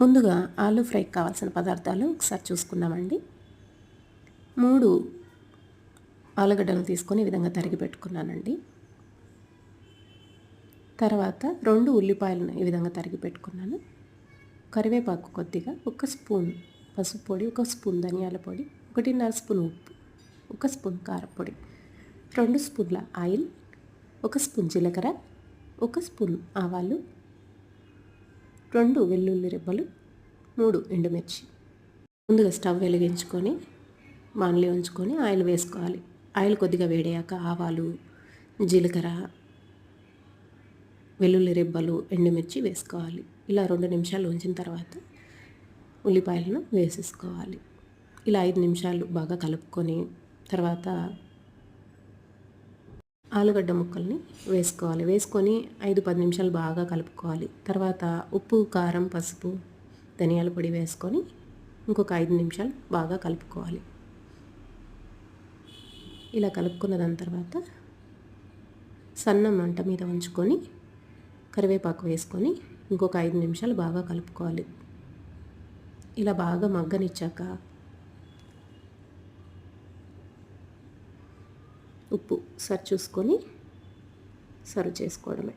ముందుగా ఆలూ ఫ్రైకి కావాల్సిన పదార్థాలు ఒకసారి చూసుకుందామండి. 3 ఆలుగడ్డలు తీసుకొని ఈ విధంగా తరిగి పెట్టుకున్నానండి. తర్వాత 2 ఉల్లిపాయలను ఈ విధంగా తరిగి పెట్టుకున్నాను. కరివేపాకు కొద్దిగా, 1 స్పూన్ పసుపు పొడి, 1 స్పూన్ ధనియాల పొడి, 1.5 స్పూన్ ఉప్పు, 1 స్పూన్ కారపొడి, 2 స్పూన్ల ఆయిల్, 1 స్పూన్ జీలకర్ర, 1 స్పూన్ ఆవాలు, 2 వెల్లుల్లి రెబ్బలు, 3 ఎండుమిర్చి. ముందుగా స్టవ్ వెలిగించుకొని బాణలి ఉంచుకొని ఆయిల్ వేసుకోవాలి. ఆయిల్ కొద్దిగా వేడయ్యాక ఆవాలు, జీలకర్ర, వెల్లుల్లి రెబ్బలు, ఎండుమిర్చి వేసుకోవాలి. ఇలా 2 నిమిషాలు ఉంచిన తర్వాత ఉల్లిపాయలను వేసేసుకోవాలి. ఇలా 5 నిమిషాలు బాగా కలుపుకొని తర్వాత ఆలుగడ్డ ముక్కల్ని వేసుకోవాలి. వేసుకొని 5-10 నిమిషాలు బాగా కలుపుకోవాలి. తర్వాత ఉప్పు, కారం, పసుపు, ధనియాల పొడి వేసుకొని ఇంకొక 5 నిమిషాలు బాగా కలుపుకోవాలి. ఇలా కలుపుకున్న దాని తర్వాత సన్న మంట మీద ఉంచుకొని కరివేపాకు వేసుకొని ఇంకొక 5 నిమిషాలు బాగా కలుపుకోవాలి. ఇలా బాగా మగ్గనిచ్చాక ఉప్పు సరి చూసుకొని సర్వ్ చేసుకోవడమే.